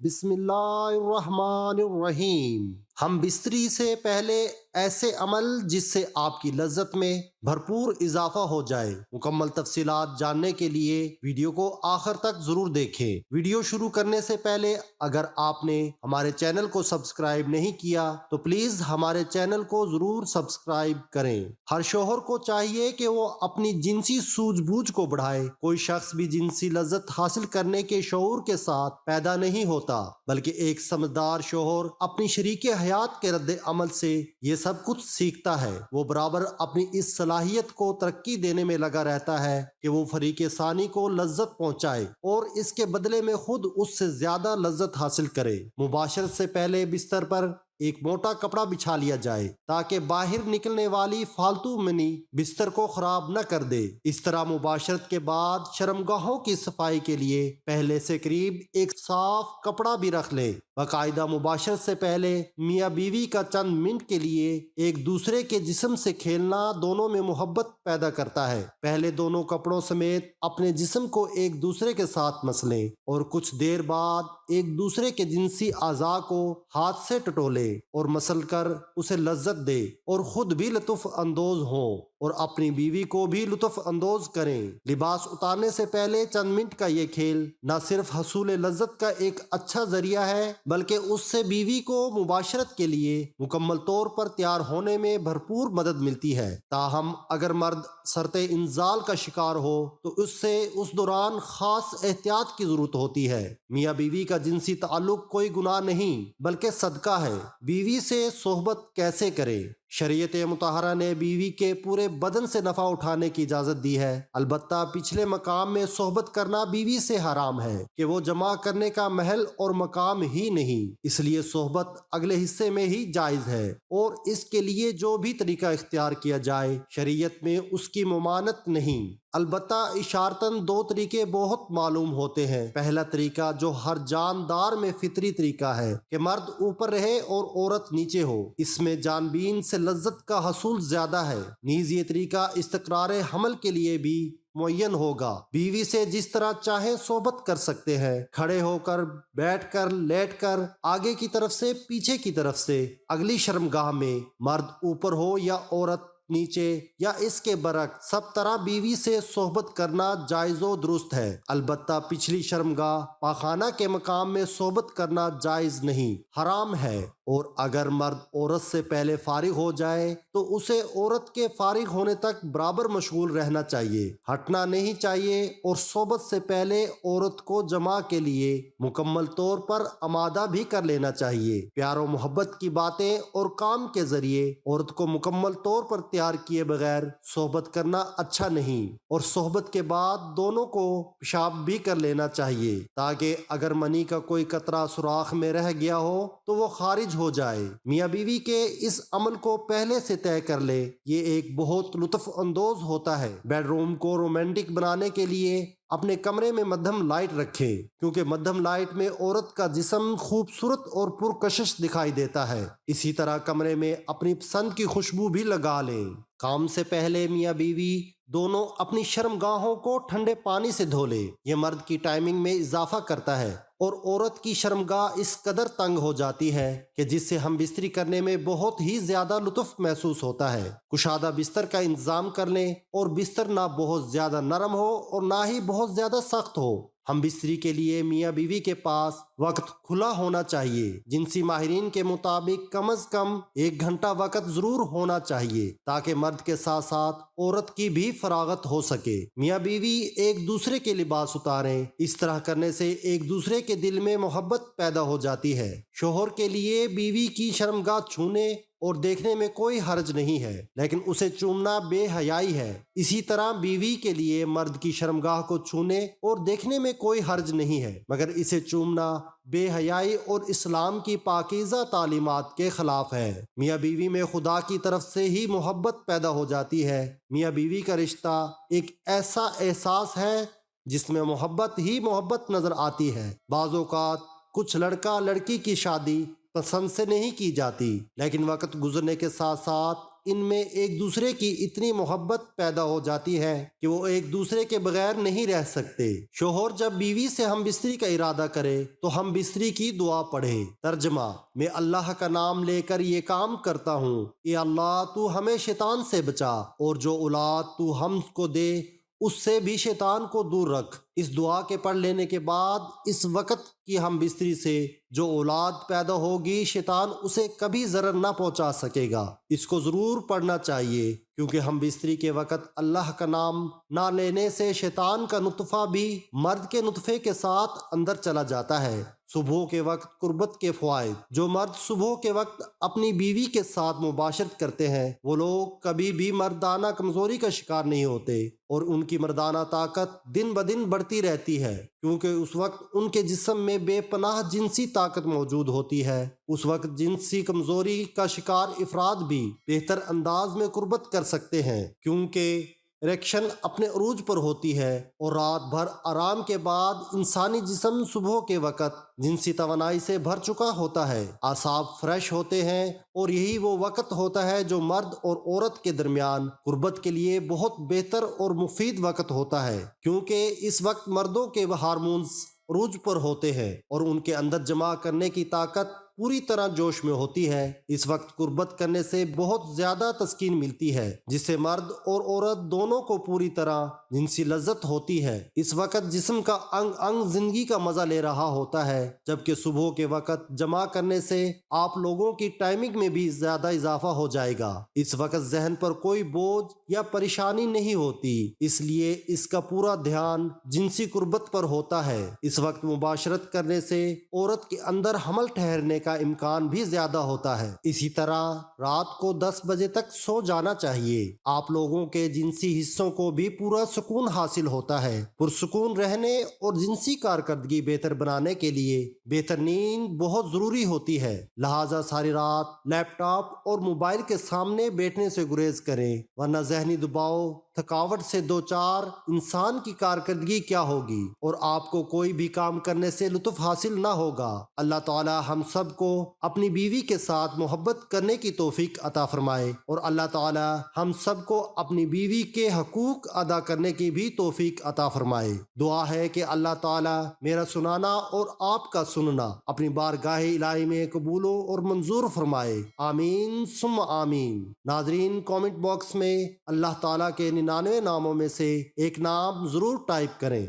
بسم اللہ الرحمن الرحیم۔ ہم بستری سے پہلے ایسے عمل جس سے آپ کی لذت میں بھرپور اضافہ ہو جائے۔ مکمل تفصیلات جاننے کے لیے ویڈیو کو آخر تک ضرور دیکھیں۔ ویڈیو شروع کرنے سے پہلے اگر آپ نے ہمارے چینل کو سبسکرائب نہیں کیا تو پلیز ہمارے چینل کو ضرور سبسکرائب کریں۔ ہر شوہر کو چاہیے کہ وہ اپنی جنسی سوجھ بوجھ کو بڑھائے۔ کوئی شخص بھی جنسی لذت حاصل کرنے کے شعور کے ساتھ پیدا نہیں ہوتا، بلکہ ایک سمجھدار شوہر اپنی شریک حیات کے رد عمل سے یہ سب کچھ سیکھتا ہے۔ وہ برابر اپنی اس صلاحیت کو ترقی دینے میں لگا رہتا ہے کہ وہ فریق ثانی کو لذت پہنچائے اور اس کے بدلے میں خود اس سے زیادہ لذت حاصل کرے۔ مباشرت سے پہلے بستر پر ایک موٹا کپڑا بچھا لیا جائے تاکہ باہر نکلنے والی فالتو منی بستر کو خراب نہ کر دے۔ اس طرح مباشرت کے بعد شرمگاہوں کی صفائی کے لیے پہلے سے قریب ایک صاف کپڑا بھی رکھ لیں۔ باقاعدہ مباشرت سے پہلے میاں بیوی کا چند منٹ کے لیے ایک دوسرے کے جسم سے کھیلنا دونوں میں محبت پیدا کرتا ہے۔ پہلے دونوں کپڑوں سمیت اپنے جسم کو ایک دوسرے کے ساتھ مسلیں اور کچھ دیر بعد ایک دوسرے کے جنسی اعضاء کو ہاتھ سے ٹٹولیں اور مسل کر اسے لذت دے اور خود بھی لطف اندوز ہوں اور اپنی بیوی کو بھی لطف اندوز کریں۔ لباس اتارنے سے پہلے چند منٹ کا یہ کھیل نہ صرف حصول لذت کا ایک اچھا ذریعہ ہے بلکہ اس سے بیوی کو مباشرت کے لیے مکمل طور پر تیار ہونے میں بھرپور مدد ملتی ہے۔ تاہم اگر مرد سرط انزال کا شکار ہو تو اس سے اس دوران خاص احتیاط کی ضرورت ہوتی ہے۔ میاں بیوی کا جنسی تعلق کوئی گناہ نہیں بلکہ صدقہ ہے۔ بیوی سے صحبت کیسے کرے؟ شریعت مطہرہ نے بیوی کے پورے بدن سے نفع اٹھانے کی اجازت دی ہے، البتہ پچھلے مقام میں صحبت کرنا بیوی سے حرام ہے کہ وہ جمع کرنے کا محل اور مقام ہی نہیں، اس لیے صحبت اگلے حصے میں ہی جائز ہے اور اس کے لیے جو بھی طریقہ اختیار کیا جائے شریعت میں اس کی ممانعت نہیں۔ البتہ اشارتاً دو طریقے بہت معلوم ہوتے ہیں۔ پہلا طریقہ جو ہر جاندار میں فطری طریقہ ہے کہ مرد اوپر رہے اور عورت نیچے ہو، اس میں جان بین سے لذت کا حصول زیادہ ہے۔ نیز یہ طریقہ استقرار حمل کے لیے بھی معین ہوگا۔ بیوی سے جس طرح چاہیں صحبت کر سکتے ہیں، کھڑے ہو کر، بیٹھ کر، لیٹ کر، آگے کی طرف سے، پیچھے کی طرف سے۔ اگلی شرمگاہ میں مرد اوپر ہو یا عورت نیچے یا اس کے برعکس، سب طرح بیوی سے صحبت کرنا جائز و درست ہے۔ البتہ پچھلی شرمگاہ پاخانہ کے مقام میں صحبت کرنا جائز نہیں، حرام ہے، اور اگر مرد عورت سے پہلے فارغ ہو جائے تو اسے عورت کے فارغ ہونے تک برابر مشغول رہنا چاہیے، ہٹنا نہیں چاہیے اور صحبت سے پہلے عورت کو جماع کے لیے مکمل طور پر آمادہ بھی کر لینا چاہیے۔ پیار و محبت کی باتیں اور کام کے ذریعے عورت کو مکمل طور پر تیار کیے بغیر صحبت کرنا اچھا نہیں، اور صحبت کے بعد دونوں کو پیشاب بھی کر لینا چاہیے تاکہ اگر منی کا کوئی قطرہ سوراخ میں رہ گیا ہو تو وہ خارج ہو جائے۔ میاں بیوی کے اس عمل کو پہلے سے طے کر لے، یہ ایک بہت لطف اندوز ہوتا ہے۔ بیڈ روم کو رومانٹک بنانے کے لیے اپنے کمرے میں مدھم لائٹ رکھیں، کیونکہ مدھم لائٹ میں عورت کا جسم خوبصورت اور پرکشش دکھائی دیتا ہے۔ اسی طرح کمرے میں اپنی پسند کی خوشبو بھی لگا لیں۔ کام سے پہلے میاں بیوی دونوں اپنی شرمگاہوں کو ٹھنڈے پانی سے دھو لیں، یہ مرد کی ٹائمنگ میں اضافہ کرتا ہے اور عورت کی شرمگاہ اس قدر تنگ ہو جاتی ہے کہ جس سے ہم بستری کرنے میں بہت ہی زیادہ لطف محسوس ہوتا ہے۔ کشادہ بستر کا انتظام کر لیں اور بستر نہ بہت زیادہ نرم ہو اور نہ ہی بہت زیادہ سخت ہو۔ ہم بستری کے لیے میاں بیوی کے پاس وقت کھلا ہونا چاہیے۔ جنسی ماہرین کے مطابق کم از کم 1 گھنٹہ وقت ضرور ہونا چاہیے تاکہ مرد کے ساتھ ساتھ عورت کی بھی فراغت ہو سکے۔ میاں بیوی ایک دوسرے کے لباس اتاریں، اس طرح کرنے سے ایک دوسرے کے دل میں محبت پیدا ہو جاتی ہے۔ شوہر کے لیے بیوی کی شرمگاہ چھونے اور دیکھنے میں کوئی حرج نہیں ہے، لیکن اسے چومنا بے حیائی ہے۔ اسی طرح بیوی کے لیے مرد کی شرمگاہ کو چھونے اور دیکھنے میں کوئی حرج نہیں ہے، مگر اسے چومنا بے حیائی اور اسلام کی پاکیزہ تعلیمات کے خلاف ہے۔ میاں بیوی میں خدا کی طرف سے ہی محبت پیدا ہو جاتی ہے۔ میاں بیوی کا رشتہ ایک ایسا احساس ہے جس میں محبت ہی محبت نظر آتی ہے۔ بعض اوقات کچھ لڑکا لڑکی کی شادی پسند سے نہیں کی جاتی، لیکن وقت گزرنے کے ساتھ ساتھ ان میں ایک دوسرے کی اتنی محبت پیدا ہو جاتی ہے کہ وہ ایک دوسرے کے بغیر نہیں رہ سکتے۔ شوہر جب بیوی سے ہم بستری کا ارادہ کرے تو ہم بستری کی دعا پڑھے۔ ترجمہ: میں اللہ کا نام لے کر یہ کام کرتا ہوں، اے اللہ تو ہمیں شیطان سے بچا، اور جو اولاد تو ہم کو دے اس سے بھی شیطان کو دور رکھ۔ اس دعا کے پڑھ لینے کے بعد اس وقت کی ہم بستری سے جو اولاد پیدا ہوگی شیطان اسے کبھی ضرر نہ پہنچا سکے گا۔ اس کو ضرور پڑھنا چاہیے، کیونکہ ہم بستری کے وقت اللہ کا نام نہ لینے سے شیطان کا نطفہ بھی مرد کے نطفے کے ساتھ اندر چلا جاتا ہے۔ صبح کے وقت قربت کے فوائد: جو مرد صبح کے وقت اپنی بیوی کے ساتھ مباشرت کرتے ہیں وہ لوگ کبھی بھی مردانہ کمزوری کا شکار نہیں ہوتے، اور ان کی مردانہ طاقت دن بدن بڑھتی رہتی ہے، کیونکہ اس وقت ان کے جسم میں بے پناہ جنسی طاقت موجود ہوتی ہے۔ اس وقت جنسی کمزوری کا شکار افراد بھی بہتر انداز میں قربت کر سکتے ہیں، کیونکہ اریکشن اپنے عروج پر ہوتی ہے، اور رات بھر آرام کے بعد انسانی جسم صبح کے وقت جنسی توانائی سے بھر چکا ہوتا ہے، اعصاب فریش ہوتے ہیں، اور یہی وہ وقت ہوتا ہے جو مرد اور عورت کے درمیان قربت کے لیے بہت بہتر اور مفید وقت ہوتا ہے، کیونکہ اس وقت مردوں کے ہارمونز عروج پر ہوتے ہیں اور ان کے اندر جمع کرنے کی طاقت پوری طرح جوش میں ہوتی ہے۔ اس وقت قربت کرنے سے بہت زیادہ تسکین ملتی ہے، جس سے مرد اور عورت دونوں کو پوری طرح جنسی لذت ہوتی ہے۔ اس وقت جسم کا انگ انگ زندگی کا مزہ لے رہا ہوتا ہے، جبکہ صبح کے وقت جمع کرنے سے آپ لوگوں کی ٹائمنگ میں بھی زیادہ اضافہ ہو جائے گا۔ اس وقت ذہن پر کوئی بوجھ یا پریشانی نہیں ہوتی، اس لیے اس کا پورا دھیان جنسی قربت پر ہوتا ہے۔ اس وقت مباشرت کرنے سے عورت کے اندر حمل ٹھہرنے کا امکان بھی زیادہ ہوتا ہے۔ اسی طرح رات کو 10 بجے تک سو جانا چاہیے۔ آپ لوگوں کے جنسی حصوں کو بھی پورا سکون حاصل ہوتا ہے۔ پرسکون رہنے اور جنسی کارکردگی بہتر بنانے کے لیے بہتر نیند بہت ضروری ہوتی ہے، لہٰذا ساری رات لیپ ٹاپ اور موبائل کے سامنے بیٹھنے سے گریز کریں، ورنہ ذہنی دباؤ تھکاوٹ سے دوچار انسان کی کارکردگی کیا ہوگی اور آپ کو کوئی بھی کام کرنے سے لطف حاصل نہ ہوگا۔ اللہ تعالی ہم سب کو اپنی بیوی کے ساتھ محبت کرنے کی توفیق عطا فرمائے، اور اللہ تعالی ہم سب کو اپنی بیوی کے حقوق ادا کرنے کی بھی توفیق عطا فرمائے۔ دعا ہے کہ اللہ تعالی میرا سنانا اور آپ کا سننا اپنی بارگاہ الہی میں قبول اور منظور فرمائے، آمین ثم آمین۔ ناظرین، کامنٹ باکس میں اللہ تعالی کے 99 ناموں میں سے ایک نام ضرور ٹائپ کریں۔